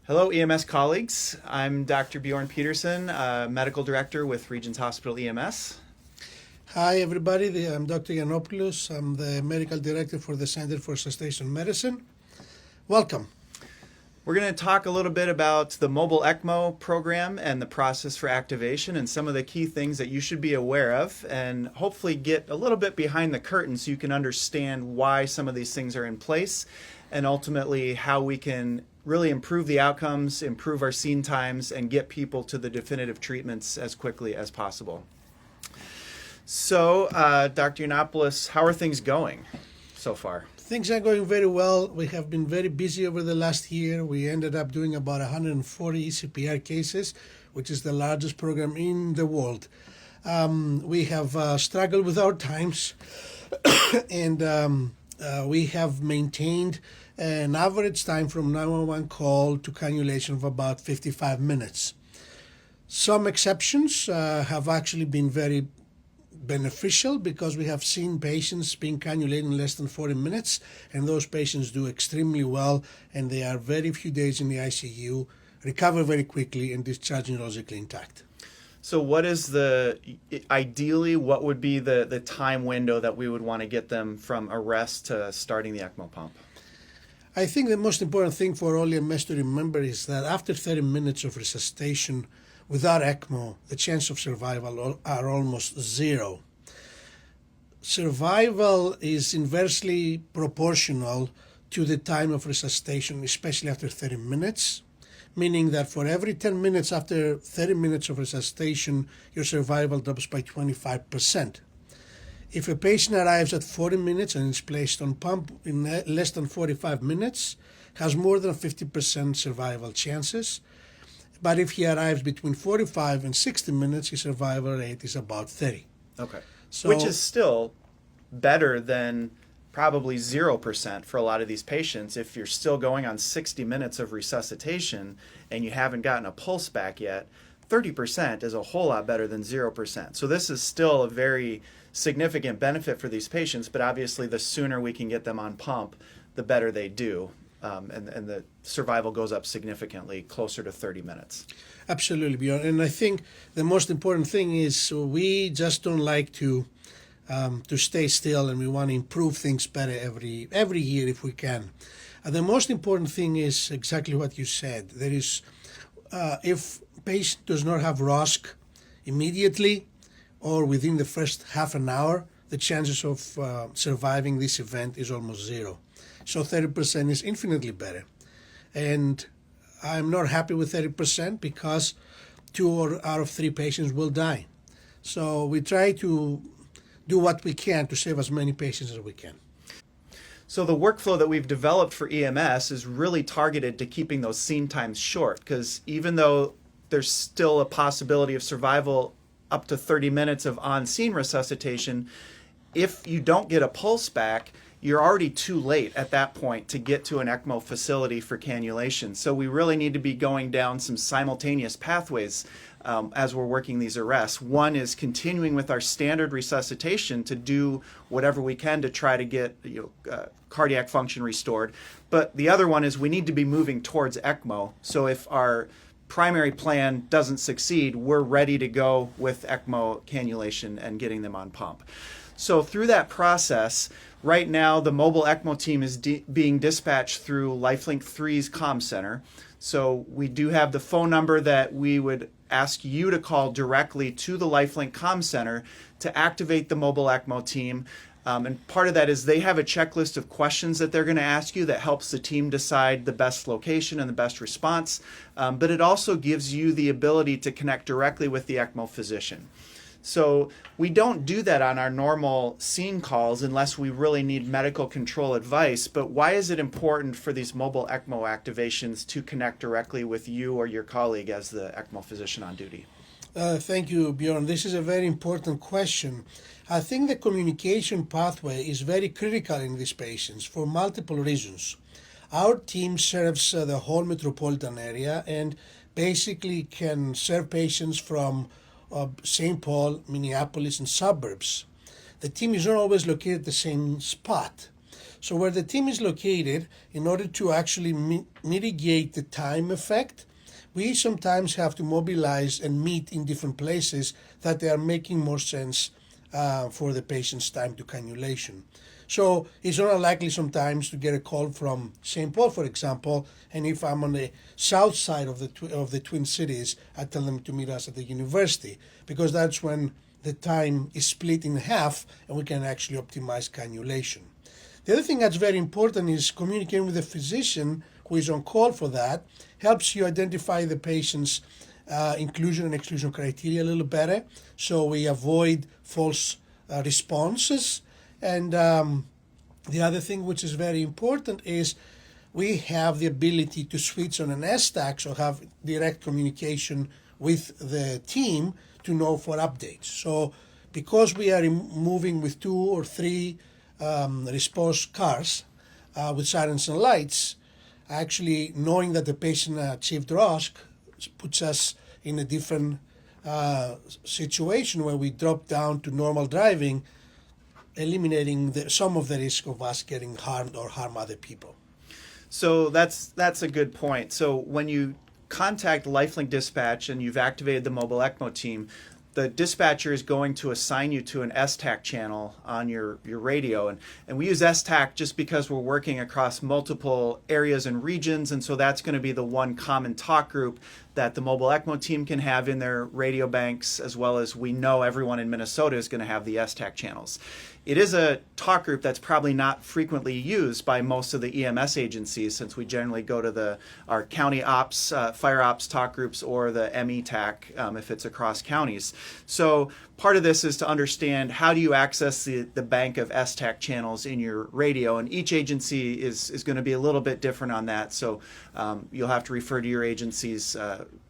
Hello, EMS colleagues. I'm Dr. Bjorn Peterson, Medical Director with Regions Hospital EMS. Hi, everybody. I'm Dr. Yiannopoulos. I'm the Medical Director for the Center for Resuscitation Medicine. Welcome. We're going to talk a little bit about the Mobile ECMO program and the process for activation and some of the key things that you should be aware of, and hopefully get a little bit behind the curtain so you can understand why some of these things are in place and ultimately how we can really improve the outcomes, improve our scene times, and get people to the definitive treatments as quickly as possible. So, Dr. Yiannopoulos, how are things going so far? Things are going very well. We have been very busy over the last year. We ended up doing about 140 ECPR cases, which is the largest program in the world. We have struggled with our times, and we have maintained an average time from 911 call to cannulation of about 55 minutes. Some exceptions have actually been very beneficial because we have seen patients being cannulated in less than 40 minutes, and those patients do extremely well, and they are very few days in the ICU, recover very quickly, and discharge neurologically intact. So what is ideally, what would be the time window that we would want to get them from arrest to starting the ECMO pump? I think the most important thing for all EMS to remember is that after 30 minutes of resuscitation without ECMO, the chance of survival are almost zero. Survival is inversely proportional to the time of resuscitation, especially after 30 minutes, meaning that for every 10 minutes after 30 minutes of resuscitation, your survival drops by 25%. If a patient arrives at 40 minutes and is placed on pump in less than 45 minutes, has more than 50% survival chances. But if he arrives between 45 and 60 minutes, his survival rate is about 30. Okay. So, which is still better than probably 0% for a lot of these patients. If you're still going on 60 minutes of resuscitation and you haven't gotten a pulse back yet, 30% is a whole lot better than 0%. So this is still a very significant benefit for these patients, but obviously the sooner we can get them on pump, the better they do. And the survival goes up significantly, closer to 30 minutes. Absolutely, Bjorn. And I think the most important thing is we just don't like to stay still, and we want to improve things better every year if we can. The most important thing is exactly what you said. There is, if patient does not have ROSC immediately or within the first half an hour, the chances of surviving this event is almost zero. So 30% is infinitely better. And I'm not happy with 30% because 2 out of 3 patients will die. So we try to do what we can to save as many patients as we can. So the workflow that we've developed for EMS is really targeted to keeping those scene times short, because even though there's still a possibility of survival up to 30 minutes of on-scene resuscitation, if you don't get a pulse back, you're already too late at that point to get to an ECMO facility for cannulation. So we really need to be going down some simultaneous pathways as we're working these arrests. One is continuing with our standard resuscitation to do whatever we can to try to get cardiac function restored. But the other one is we need to be moving towards ECMO. So if our primary plan doesn't succeed, we're ready to go with ECMO cannulation and getting them on pump. So through that process, right now the mobile ECMO team is being dispatched through LifeLink 3's comm center. So we do have the phone number that we would ask you to call directly to the LifeLink comm center to activate the mobile ECMO team. And part of that is they have a checklist of questions that they're going to ask you that helps the team decide the best location and the best response. But it also gives you the ability to connect directly with the ECMO physician. So we don't do that on our normal scene calls unless we really need medical control advice. But why is it important for these mobile ECMO activations to connect directly with you or your colleague as the ECMO physician on duty? Thank you, Bjorn. This is a very important question. I think the communication pathway is very critical in these patients for multiple reasons. Our team serves the whole metropolitan area and basically can serve patients from St. Paul, Minneapolis, and suburbs. The team is not always located at the same spot. So where the team is located, in order to actually mitigate the time effect, we sometimes have to mobilize and meet in different places that they are making more sense for the patient's time to cannulation. So it's not unlikely sometimes to get a call from St. Paul, for example, and if I'm on the south side of the Twin Cities, I tell them to meet us at the university, because that's when the time is split in half and we can actually optimize cannulation. The other thing that's very important is communicating with the physician who is on call for that. Helps you identify the patient's inclusion and exclusion criteria a little better, so we avoid false responses. And the other thing which is very important is we have the ability to switch on an STAC, so have direct communication with the team to know for updates. So because we are moving with 2 or 3 response cars with sirens and lights, actually knowing that the patient achieved ROSC puts us in a different situation where we drop down to normal driving, eliminating some of the risk of us getting harmed or harm other people. So that's a good point. So when you contact Lifelink Dispatch and you've activated the mobile ECMO team, the dispatcher is going to assign you to an STAC channel on your radio. And we use STAC just because we're working across multiple areas and regions, and so that's going to be the one common talk group that the mobile ECMO team can have in their radio banks, as well as we know everyone in Minnesota is going to have the STAC channels. It is a talk group that's probably not frequently used by most of the EMS agencies, since we generally go to our county ops, fire ops talk groups, or the METAC if it's across counties. So part of this is to understand how do you access the bank of STAC channels in your radio, and each agency is going to be a little bit different on that. So you'll have to refer to your agency's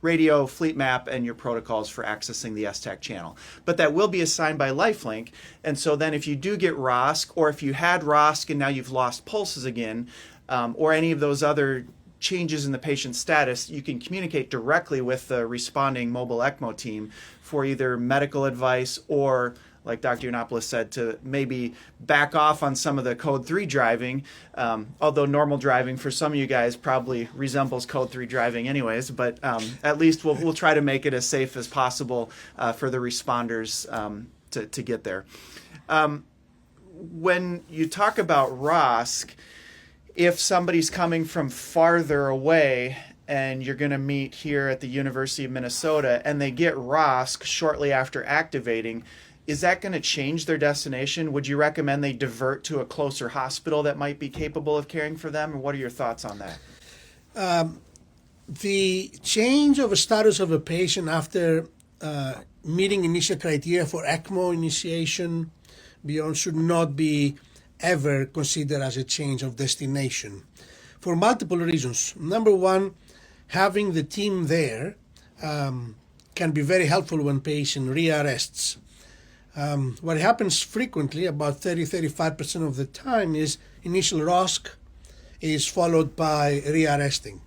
radio, fleet map, and your protocols for accessing the STAC channel. But that will be assigned by Lifelink, and so then if you do get ROSC, or if you had ROSC and now you've lost pulses again, or any of those other changes in the patient's status, you can communicate directly with the responding mobile ECMO team for either medical advice or, like Dr. Yiannopoulos said, to maybe back off on some of the Code 3 driving, although normal driving for some of you guys probably resembles Code 3 driving anyways, but at least we'll try to make it as safe as possible for the responders to get there. When you talk about ROSC, if somebody's coming from farther away and you're going to meet here at the University of Minnesota and they get ROSC shortly after activating, is that going to change their destination? Would you recommend they divert to a closer hospital that might be capable of caring for them? Or what are your thoughts on that? The change of a status of a patient after meeting initial criteria for ECMO initiation beyond should not be ever considered as a change of destination for multiple reasons. Number one, having the team there can be very helpful when patient rearrests. What happens frequently, about 30-35% of the time, is initial ROSC is followed by rearresting.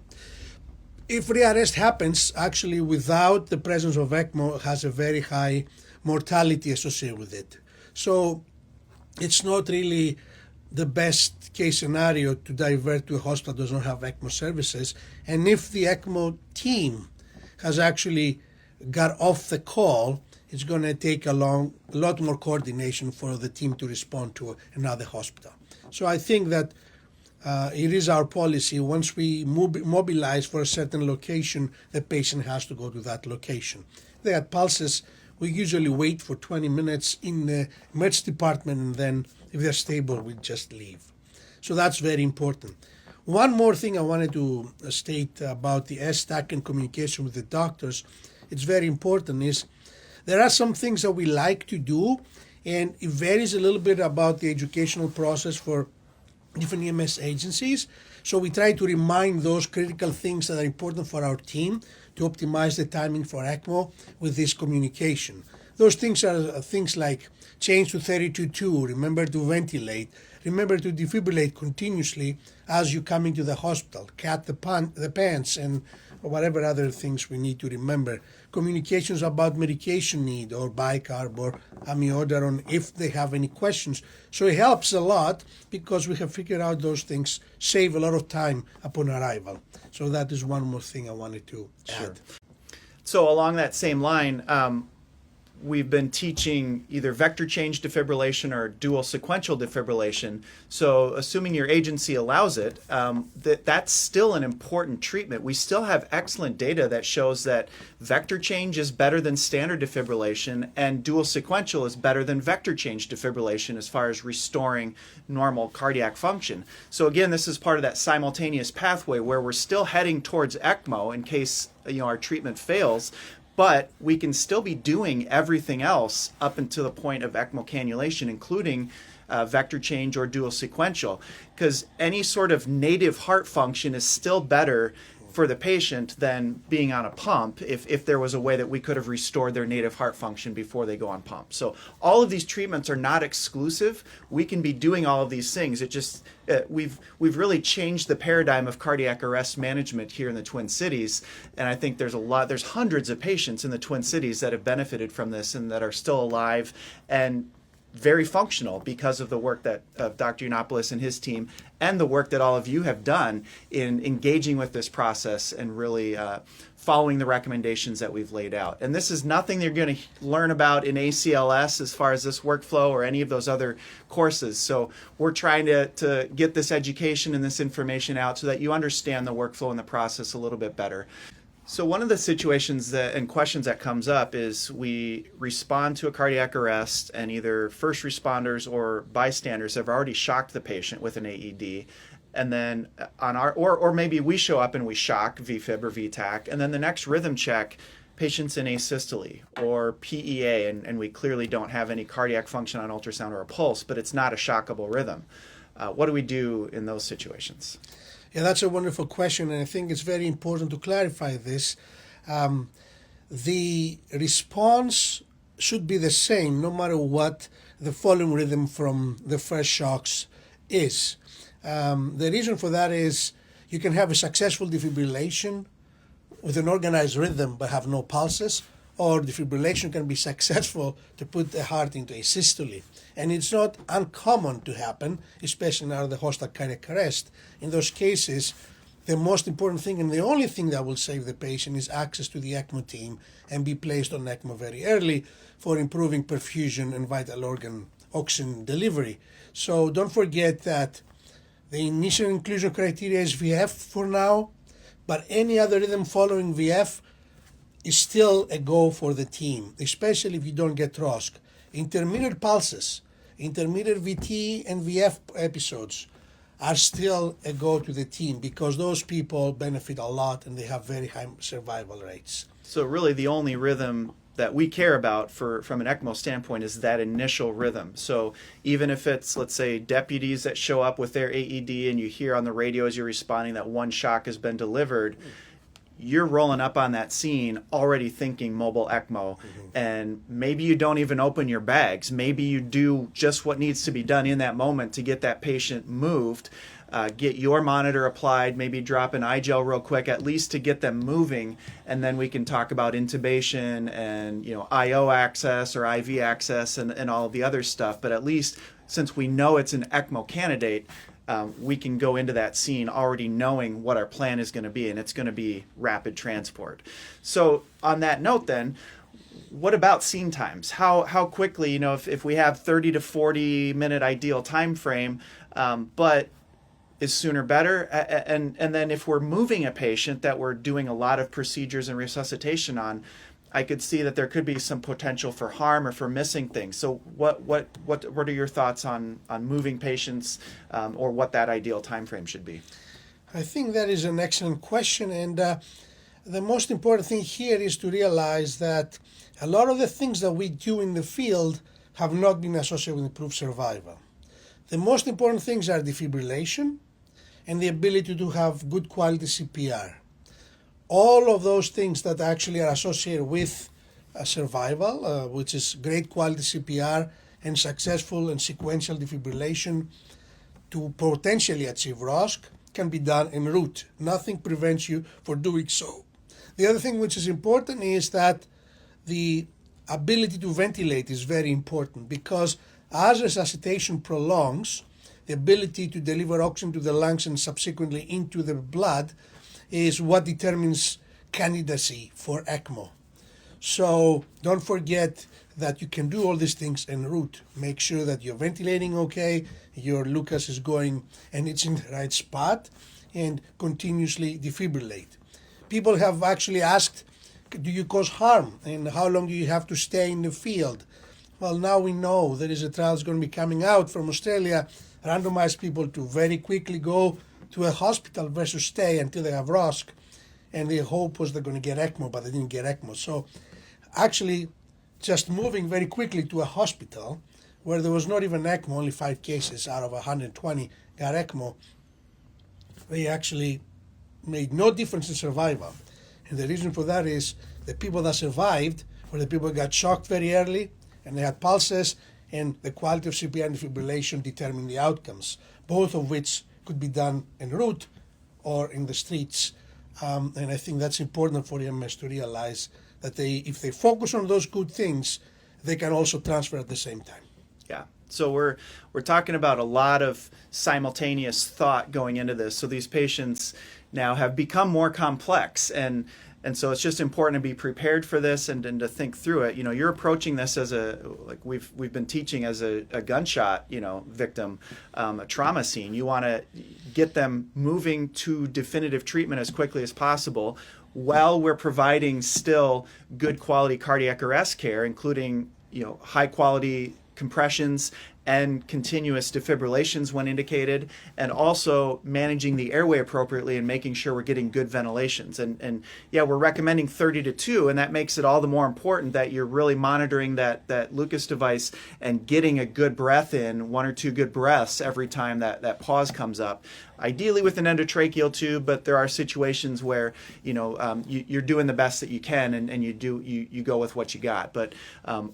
If rearrest happens actually without the presence of ECMO, it has a very high mortality associated with it. So it's not really the best case scenario to divert to a hospital that does not have ECMO services. And if the ECMO team has actually got off the call, it's going to take a lot more coordination for the team to respond to another hospital. So I think that it is our policy, once we mobilize for a certain location, the patient has to go to that location. If they had pulses, we usually wait for 20 minutes in the emergency department, and then if they're stable, we just leave. So that's very important. One more thing I wanted to state about the STAC and communication with the doctors, it's very important, is there are some things that we like to do, and it varies a little bit about the educational process for different EMS agencies. So we try to remind those critical things that are important for our team to optimize the timing for ECMO with this communication. Those things are things like change to 32.2, remember to ventilate, remember to defibrillate continuously as you come into the hospital, cat the pants and or whatever other things we need to remember. Communications about medication need or bicarb or amiodarone if they have any questions. So it helps a lot because we have figured out those things, save a lot of time upon arrival. So that is one more thing I wanted to add. So along that same line, we've been teaching either vector change defibrillation or dual sequential defibrillation. So assuming your agency allows it, that's still an important treatment. We still have excellent data that shows that vector change is better than standard defibrillation and dual sequential is better than vector change defibrillation as far as restoring normal cardiac function. So again, this is part of that simultaneous pathway where we're still heading towards ECMO in case our treatment fails, but we can still be doing everything else up until the point of ECMO cannulation, including vector change or dual sequential, because any sort of native heart function is still better for the patient than being on a pump if there was a way that we could have restored their native heart function before they go on pump. So all of these treatments are not exclusive. We can be doing all of these things. It just we've really changed the paradigm of cardiac arrest management here in the Twin Cities, and I think there's hundreds of patients in the Twin Cities that have benefited from this and that are still alive and very functional because of the work that Dr. Yiannopoulos and his team and the work that all of you have done in engaging with this process and really following the recommendations that we've laid out. And this is nothing you're going to learn about in ACLS as far as this workflow or any of those other courses. So we're trying to get this education and this information out so that you understand the workflow and the process a little bit better. So one of the situations and questions that comes up is we respond to a cardiac arrest and either first responders or bystanders have already shocked the patient with an AED, and then or maybe we show up and we shock VFib or VTAC, and then the next rhythm check, patient's in asystole or PEA, and we clearly don't have any cardiac function on ultrasound or a pulse, but it's not a shockable rhythm. What do we do in those situations? Yeah, that's a wonderful question, and I think it's very important to clarify this. The response should be the same no matter what the following rhythm from the first shocks is. The reason for that is you can have a successful defibrillation with an organized rhythm but have no pulses, or defibrillation can be successful to put the heart into asystole. And it's not uncommon to happen, especially now the hostile cardiac arrest. In those cases, the most important thing and the only thing that will save the patient is access to the ECMO team and be placed on ECMO very early for improving perfusion and vital organ oxygen delivery. So don't forget that the initial inclusion criteria is VF for now, but any other rhythm following VF is still a go for the team, especially if you don't get ROSC. Intermittent pulses, intermittent VT and VF episodes are still a go to the team because those people benefit a lot and they have very high survival rates. So really the only rhythm that we care about from an ECMO standpoint is that initial rhythm. So even if it's, let's say, deputies that show up with their AED and you hear on the radio as you're responding that one shock has been delivered, you're rolling up on that scene already thinking mobile ECMO, and maybe you don't even open your bags. Maybe you do just what needs to be done in that moment to get that patient moved, get your monitor applied, maybe drop an iGel real quick, at least to get them moving, and then we can talk about intubation and IO access or IV access and all of the other stuff. But at least since we know it's an ECMO candidate, we can go into that scene already knowing what our plan is going to be, and it's going to be rapid transport. So on that note then, what about scene times? How quickly, if we have 30 to 40 minute ideal time frame, but is sooner better? And then if we're moving a patient that we're doing a lot of procedures and resuscitation on, I could see that there could be some potential for harm or for missing things. So what are your thoughts on moving patients or what that ideal time frame should be? I think that is an excellent question, and the most important thing here is to realize that a lot of the things that we do in the field have not been associated with improved survival. The most important things are defibrillation and the ability to have good quality CPR. All of those things that actually are associated with survival, which is great quality CPR and successful and sequential defibrillation to potentially achieve ROSC, can be done en route. Nothing prevents you from doing so The other thing which is important is that the ability to ventilate is very important, because as resuscitation prolongs, the ability to deliver oxygen to the lungs and subsequently into the blood is what determines candidacy for ECMO. So don't forget that you can do all these things en route. Make sure that you're ventilating okay, your Lucas is going and it's in the right spot, and continuously defibrillate. People have actually asked, do you cause harm and how long do you have to stay in the field? Well, now we know there is a trial that's going to be coming out from Australia, randomize people to very quickly go to a hospital versus stay until they have ROSC, and the hope was they're going to get ECMO, but they didn't get ECMO. So actually just moving very quickly to a hospital where there was not even ECMO, only 5 cases out of 120 got ECMO, they actually made no difference in survival. And the reason for that is the people that survived were the people who got shocked very early and they had pulses, and the quality of CPR and defibrillation determined the outcomes, both of which could be done en route or in the streets. And I think that's important for EMS to realize that if they focus on those good things, they can also transfer at the same time. Yeah. So we're talking about a lot of simultaneous thought going into this. So these patients now have become more complex, and so it's just important to be prepared for this and to think through it. You know, you're approaching this as like we've been teaching as a gunshot, victim, a trauma scene. You want to get them moving to definitive treatment as quickly as possible, while we're providing still good quality cardiac arrest care, including high quality compressions and continuous defibrillations when indicated, and also managing the airway appropriately and making sure we're getting good ventilations. And yeah, we're recommending 30 to 2, and that makes it all the more important that you're really monitoring that Lucas device and getting a good breath in, 1 or 2 good breaths every time that pause comes up. Ideally with an endotracheal tube, but there are situations where you're doing the best that you can, and you go with what you got. But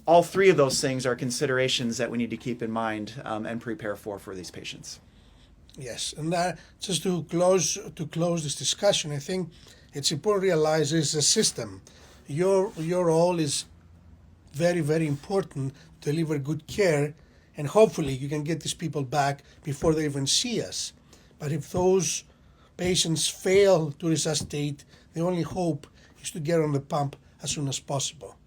all 3 of those things are considerations that we need to keep in mind and prepare for these patients. Yes, and just to close this discussion, I think it's important to realize it's a system. Your role is very, very important to deliver good care, and hopefully you can get these people back before they even see us. But if those patients fail to resuscitate, the only hope is to get on the pump as soon as possible.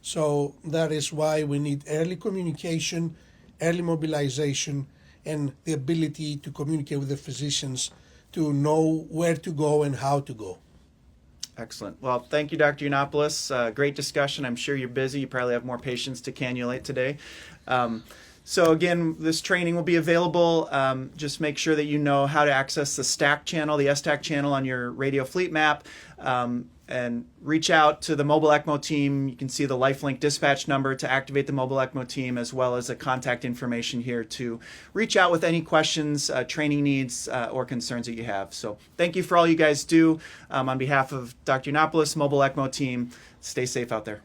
So that is why we need early communication, early mobilization, and the ability to communicate with the physicians to know where to go and how to go. Excellent. Well, thank you, Dr. Yiannopoulos. Great discussion. I'm sure you're busy. You probably have more patients to cannulate today. So again, this training will be available. Just make sure that you know how to access the STAC channel, the STAC channel on your radio fleet map, and reach out to the Mobile ECMO team. You can see the LifeLink dispatch number to activate the Mobile ECMO team, as well as the contact information here to reach out with any questions, training needs, or concerns that you have. So thank you for all you guys do. On behalf of Dr. Yiannopoulos, Mobile ECMO team, stay safe out there.